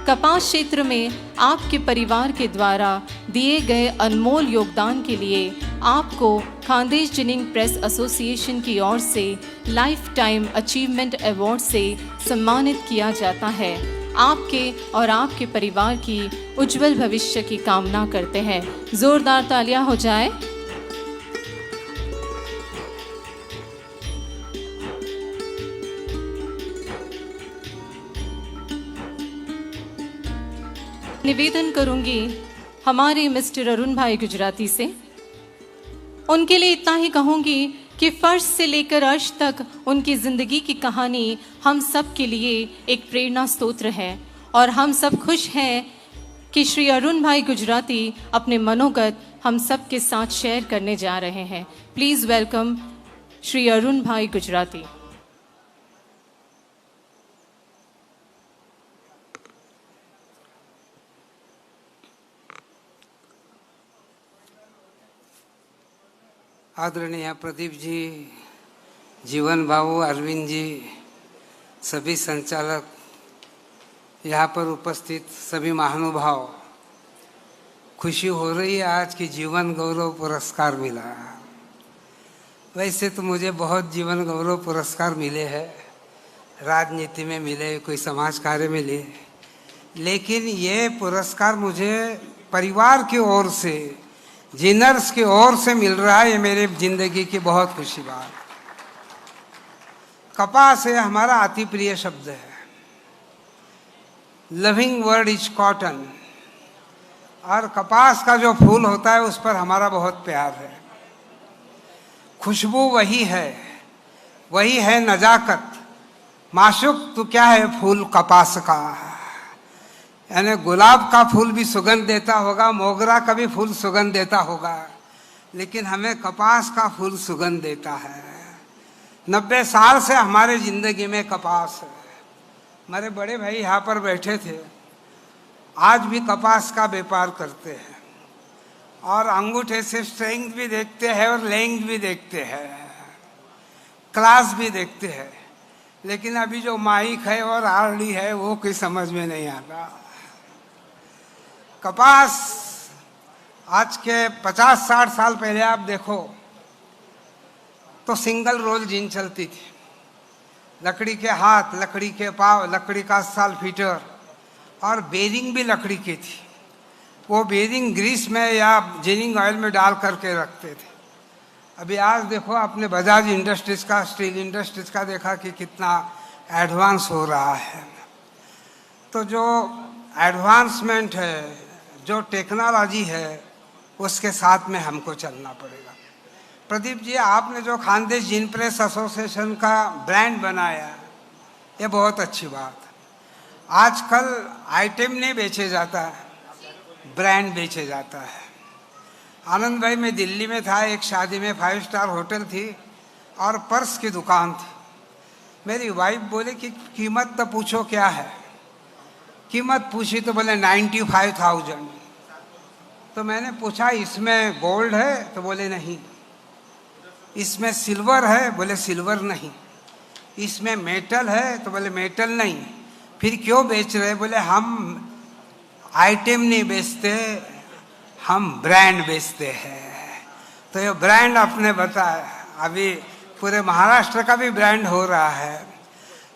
कपास क्षेत्र में आपके परिवार के द्वारा दिए गए अनमोल योगदान के लिए आपको खानदेश जिनिंग प्रेस एसोसिएशन की ओर से लाइफ टाइम अचीवमेंट अवार्ड से सम्मानित किया जाता है। आपके और आपके परिवार की उज्जवल भविष्य की कामना करते हैं। जोरदार तालियां हो जाए। निवेदन करूंगी हमारे मिस्टर अरुण भाई गुजराती से। उनके लिए इतना ही कहूंगी कि फर्श से लेकर अर्श तक उनकी जिंदगी की कहानी हम सब के लिए एक प्रेरणा स्तोत्र है और हम सब खुश हैं कि श्री अरुण भाई गुजराती अपने मनोगत हम सब के साथ शेयर करने जा रहे हैं। प्लीज वेलकम श्री अरुण भाई गुजराती। आदरणीय प्रदीप जी, जीवन बाबू, अरविंद जी, सभी संचालक, यहाँ पर उपस्थित सभी महानुभाव, खुशी हो रही है आज की जीवन गौरव पुरस्कार मिला। वैसे तो मुझे बहुत जीवन गौरव पुरस्कार मिले हैं, राजनीति में मिले, कोई समाज कार्य में मिले, लेकिन ये पुरस्कार मुझे परिवार की ओर से, जिनर्स की ओर से मिल रहा है। ये मेरे जिंदगी की बहुत खुशी बात। कपास है हमारा अति प्रिय शब्द है। Loving word is cotton. और कपास का जो फूल होता है उस पर हमारा बहुत प्यार है। खुशबू वही है नजाकत। माशुक तो क्या है, फूल कपास का, यानी गुलाब का फूल भी सुगंध देता होगा, मोगरा का भी फूल सुगंध देता होगा, लेकिन हमें कपास का फूल सुगंध देता है। 90 साल से हमारे जिंदगी में कपास है। हमारे बड़े भाई यहाँ पर बैठे थे, आज भी कपास का व्यापार करते हैं और अंगूठे से स्ट्रेंथ भी देखते हैं और लेंथ भी देखते हैं, क्लास भी देखते हैं, लेकिन अभी जो माइक है और आरडी है वो कोई समझ में नहीं आता। कपास आज के 50-60 साल पहले आप देखो तो सिंगल रोल जीन चलती थी। लकड़ी के हाथ, लकड़ी के पाँव, लकड़ी का साल्फिटर और बेरिंग भी लकड़ी की थी। वो बेरिंग ग्रीस में या जिनिंग ऑयल में डाल करके रखते थे। अभी आज देखो आपने बजाज इंडस्ट्रीज का, स्टील इंडस्ट्रीज का देखा कि कितना एडवांस हो रहा है। तो जो एडवांसमेंट है, जो टेक्नोलॉजी है, उसके साथ में हमको चलना पड़ेगा। प्रदीप जी, आपने जो खानदेश जिन प्रेस एसोसिएशन का ब्रांड बनाया, ये बहुत अच्छी बात है। आजकल आइटम नहीं बेचे जाता है, ब्रांड बेचे जाता है। आनंद भाई, मैं दिल्ली में था, एक शादी में 5 स्टार होटल थी और पर्स की दुकान थी। मेरी वाइफ बोले कि कीमत तो पूछो क्या है। कीमत पूछी तो बोले 95,000। तो मैंने पूछा इसमें गोल्ड है? तो बोले नहीं। इसमें सिल्वर है? बोले सिल्वर नहीं। इसमें मेटल है? तो बोले मेटल नहीं। फिर क्यों बेच रहे? बोले हम आइटम नहीं बेचते, हम ब्रांड बेचते हैं। तो ये ब्रांड आपने बताया, अभी पूरे महाराष्ट्र का भी ब्रांड हो रहा है।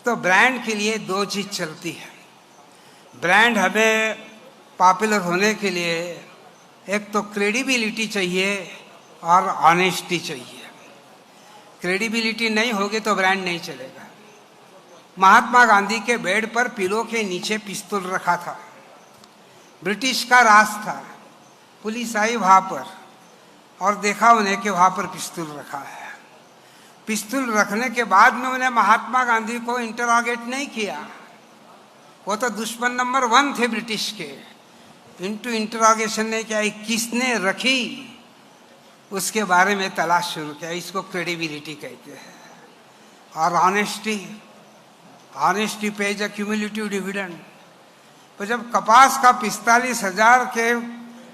तो ब्रांड के लिए 2 चीज़ चलती है। ब्रांड हमें पॉपुलर होने के लिए एक तो क्रेडिबिलिटी चाहिए और ऑनेस्टी चाहिए। क्रेडिबिलिटी नहीं होगी तो ब्रांड नहीं चलेगा। महात्मा गांधी के बेड पर पिलो के नीचे पिस्तौल रखा था। ब्रिटिश का राज था। पुलिस आई वहाँ पर और देखा उन्हें कि वहाँ पर पिस्तौल रखा है। पिस्तौल रखने के बाद में उन्हें महात्मा गांधी को इंटरोगेट नहीं किया। वो तो दुश्मन नंबर 1 थे ब्रिटिश के। इंटरोगेशन नहीं किया, किसने रखी उसके बारे में तलाश शुरू किया। इसको क्रेडिबिलिटी कहते हैं। और ऑनेस्टी पेज अ क्यूमुलेटिव डिविडेंड। तो जब कपास का 45,000 के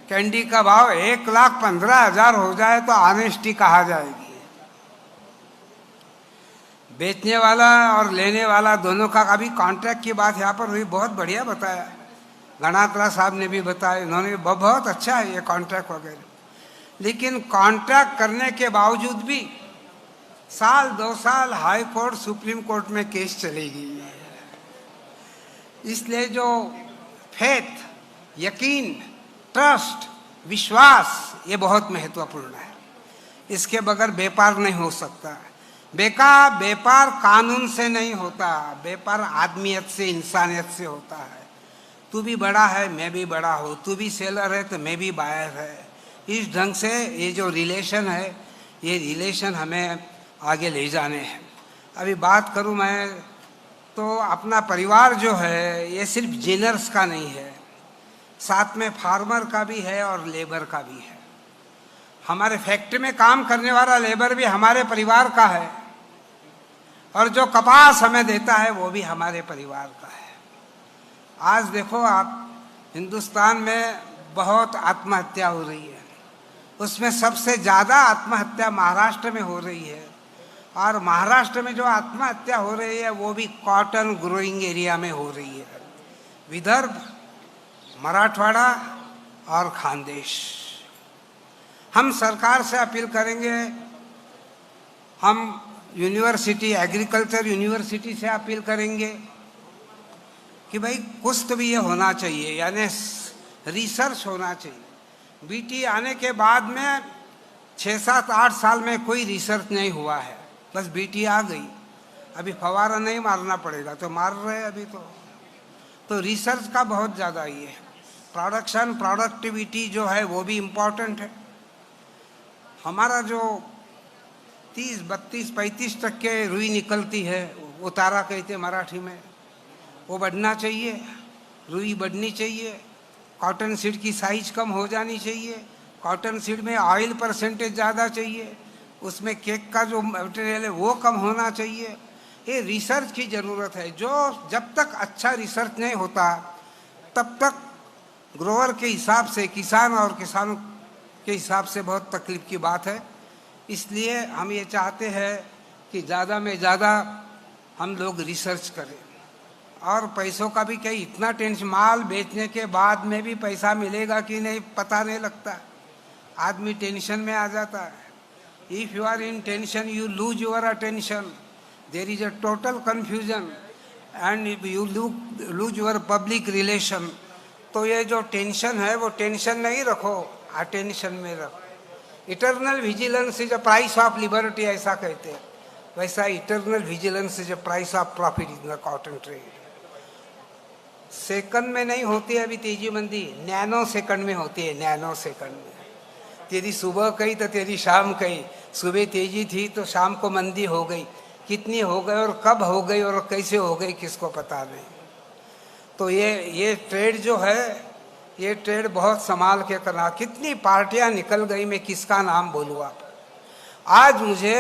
कैंडी का भाव 1,15,000 हो जाए तो ऑनेस्टी कहा जाएगी। बेचने वाला और लेने वाला दोनों का अभी कॉन्ट्रैक्ट की बात यहाँ पर हुई, बहुत बढ़िया बताया। गणात्रा साहब ने भी बताया, उन्होंने भी बहुत अच्छा है ये कॉन्ट्रैक्ट वगैरह। लेकिन कॉन्ट्रैक्ट करने के बावजूद भी साल 2 साल हाई कोर्ट सुप्रीम कोर्ट में केस चलेगी। इसलिए जो फेथ, यकीन, ट्रस्ट, विश्वास ये बहुत महत्वपूर्ण है। इसके बगैर व्यापार नहीं हो सकता। व्यापार कानून से नहीं होता, व्यापार आदमियत से, इंसानियत से होता है। तू भी बड़ा है, मैं भी बड़ा हूँ, तू भी सेलर है तो मैं भी बायर है। इस ढंग से ये जो रिलेशन है, ये रिलेशन हमें आगे ले जाने हैं। अभी बात करूँ मैं तो अपना परिवार जो है ये सिर्फ जेनर्स का नहीं है, साथ में फार्मर का भी है और लेबर का भी है। हमारे फैक्ट्री में काम करने वाला लेबर भी हमारे परिवार का है, और जो कपास हमें देता है वो भी हमारे परिवार का है। आज देखो आप, हिंदुस्तान में बहुत आत्महत्या हो रही है, उसमें सबसे ज़्यादा आत्महत्या महाराष्ट्र में हो रही है। और महाराष्ट्र में जो आत्महत्या हो रही है वो भी कॉटन ग्रोइंग एरिया में हो रही है। विदर्भ, मराठवाड़ा और खानदेश। हम सरकार से अपील करेंगे, हम यूनिवर्सिटी, एग्रीकल्चर यूनिवर्सिटी से अपील करेंगे कि भाई कुछ तो भी ये होना चाहिए, यानी रिसर्च होना चाहिए। बीटी आने के बाद में 6, 7, 8 साल में कोई रिसर्च नहीं हुआ है, बस बीटी आ गई। अभी फवारा नहीं मारना पड़ेगा तो मार रहे हैं अभी तो रिसर्च का बहुत ज़्यादा ये है। प्रोडक्शन, प्रोडक्टिविटी जो है वो भी इम्पोर्टेंट है। हमारा जो 30, 32, 35% रुई निकलती है, उतारा कहते मराठी में, वो बढ़ना चाहिए, रुई बढ़नी चाहिए। कॉटन सीड की साइज कम हो जानी चाहिए, कॉटन सीड में ऑयल परसेंटेज ज़्यादा चाहिए, उसमें केक का जो मटेरियल है वो कम होना चाहिए। ये रिसर्च की ज़रूरत है। जो जब तक अच्छा रिसर्च नहीं होता तब तक ग्रोवर के हिसाब से, किसान और किसानों के हिसाब से बहुत तकलीफ की बात है। इसलिए हम ये चाहते हैं कि ज़्यादा में ज़्यादा हम लोग रिसर्च करें। और पैसों का भी कहीं इतना टेंशन, माल बेचने के बाद में भी पैसा मिलेगा कि नहीं पता नहीं लगता, आदमी टेंशन में आ जाता है। If you are in tension you lose your attention, there is a total confusion and you lose your public relation. तो ये जो टेंशन है वो टेंशन नहीं रखो, अटेंशन में रखो। Eternal vigilance is a price of liberty, ऐसा कहते हैं। वैसा eternal vigilance is a price of profit in the cotton trade. Second में नहीं होती है अभी तेजी मंदी, नैनो सेकंड में होती है, नैनो सेकंड में। तेरी सुबह कही तो तेरी शाम कही, सुबह तेजी थी तो शाम को मंदी हो गई। कितनी हो गई और कब हो गई और कैसे हो गई किसको पता नहीं। तो ये ट्रेड जो है, ये ट्रेड बहुत संभाल के करना। कितनी पार्टियां निकल गई, मैं किसका नाम बोलूँ आप। आज मुझे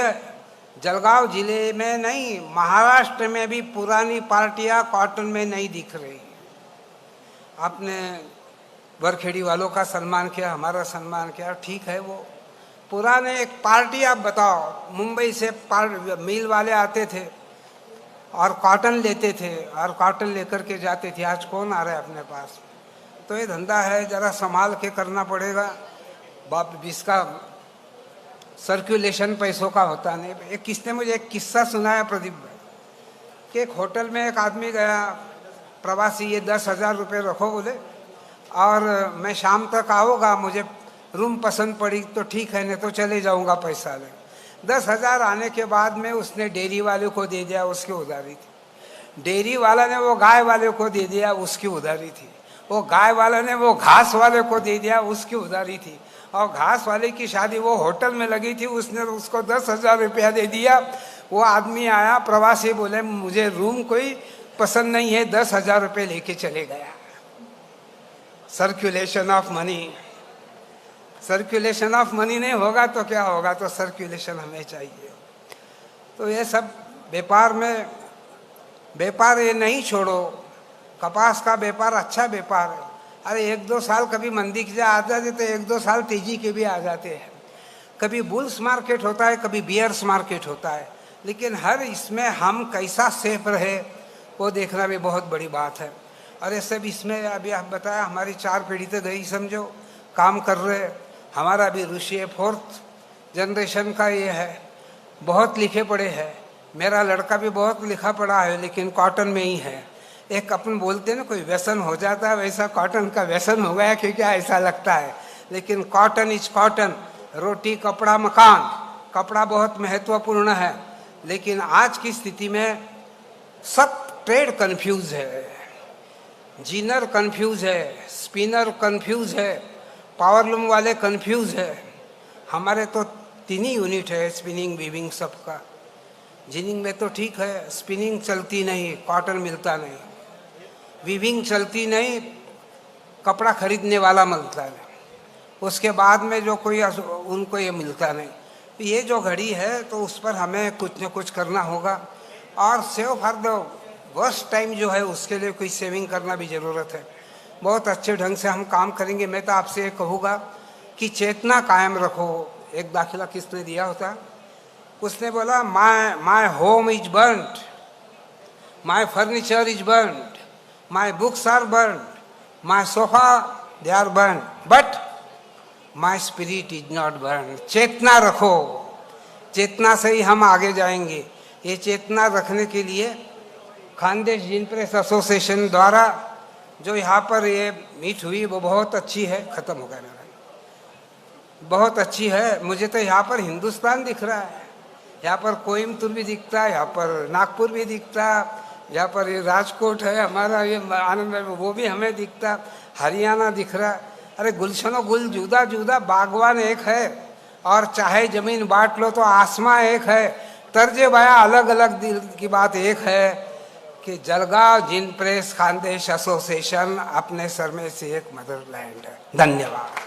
जलगांव जिले में नहीं, महाराष्ट्र में भी पुरानी पार्टियां कॉटन में नहीं दिख रही। आपने बरखेड़ी वालों का सम्मान किया, हमारा सम्मान किया, ठीक है। वो पुराने एक पार्टी आप बताओ, मुंबई से मिल वाले आते थे और कॉटन लेते थे और कॉटन लेकर के जाते थे। आज कौन आ रहा है अपने पास? तो ये धंधा है, ज़रा संभाल के करना पड़ेगा। बाप, जिसका सर्कुलेशन पैसों का होता नहीं। एक किसने मुझे एक किस्सा सुनाया प्रदीप भाई, कि एक होटल में एक आदमी गया, प्रवासी, ये 10,000 रुपये रखो बोले, और मैं शाम तक आऊँगा, मुझे रूम पसंद पड़ी तो ठीक है, नहीं तो चले जाऊँगा पैसा ले। 10,000 आने के बाद में उसने डेयरी वाले को दे दिया, उसकी उधारी थी। डेयरी वाला ने वो गाय वाले को दे दिया, उसकी उधारी थी। वो गाय वाला ने वो घास वाले को दे दिया, उसकी उधारी थी। और घास वाले की शादी वो होटल में लगी थी, उसने उसको 10,000 रुपया दे दिया। वो आदमी आया, प्रवासी, बोले मुझे रूम कोई पसंद नहीं है, 10,000 रुपये लेके चले गया। Circulation of money, circulation of money नहीं होगा तो क्या होगा? तो सर्कुलेशन हमें चाहिए। तो ये सब व्यापार में, व्यापार ये नहीं छोड़ो। कपास का व्यापार अच्छा व्यापार है। अरे 1-2 साल कभी मंदी के आ जाते तो 1-2 साल तेजी के भी आ जाते हैं। कभी बुल्स मार्केट होता है, कभी बियर्स मार्केट होता है, लेकिन हर इसमें हम कैसा सेफ रहे वो देखना भी बहुत बड़ी बात है। और ये सब इसमें अभी आप बताया हमारी 4 पीढ़ी तो गई समझो, काम कर रहे। हमारा भी ऋषि 4th जनरेशन का ये है, बहुत लिखे पढ़े हैं। मेरा लड़का भी बहुत लिखा पढ़ा है, लेकिन कॉटन में ही है। एक अपन बोलते हैं ना कोई व्यसन हो जाता है, वैसा कॉटन का व्यसन हो गया कि क्या ऐसा लगता है। लेकिन कॉटन इज कॉटन, रोटी कपड़ा मकान। कपड़ा बहुत महत्वपूर्ण है, लेकिन आज की स्थिति में सब ट्रेड कंफ्यूज है। जीनर कंफ्यूज है, स्पिनर कंफ्यूज है, पावरलूम वाले कंफ्यूज है। हमारे तो 3 ही यूनिट है, स्पिनिंग वीविंग सबका। जिनिंग में तो ठीक है, स्पिनिंग चलती नहीं, कॉटन मिलता नहीं। वीविंग चलती नहीं, कपड़ा खरीदने वाला मिलता नहीं। उसके बाद में जो कोई उनको ये मिलता नहीं। ये जो घड़ी है तो उस पर हमें कुछ न कुछ करना होगा। और save for the worst time जो है उसके लिए कोई सेविंग करना भी ज़रूरत है। बहुत अच्छे ढंग से हम काम करेंगे। मैं तो आपसे ये कहूँगा कि चेतना कायम रखो। एक दाखिला किसने दिया होता, उसने बोला my home is burned, my furniture is burned, my books are burned, my sofa they are burned, but my spirit is not burned. चेतना रखो, चेतना से ही हम आगे जाएंगे। ये चेतना रखने के लिए खानदेश जिन प्रेस एसोसिएशन द्वारा जो यहाँ पर ये मीट हुई वो बहुत अच्छी है। ख़त्म हो गया मेरा, बहुत अच्छी है। मुझे तो यहाँ पर हिंदुस्तान दिख रहा है, यहाँ पर कोयम्बतूर भी दिखता है, यहाँ पर नागपुर भी दिखता है, यहाँ पर ये राजकोट है हमारा, ये आनंद वो भी हमें दिखता, हरियाणा दिख रहा। अरे गुलशनो गुल जुदा जुदा, बागवान एक है, और चाहे ज़मीन बांट लो तो आसमां एक है। तर्जे बया अलग अलग दिल की बात एक है कि जलगांव जिन प्रेस खानदेश एसोसिएशन अपने सर में से एक मदरलैंड है। धन्यवाद।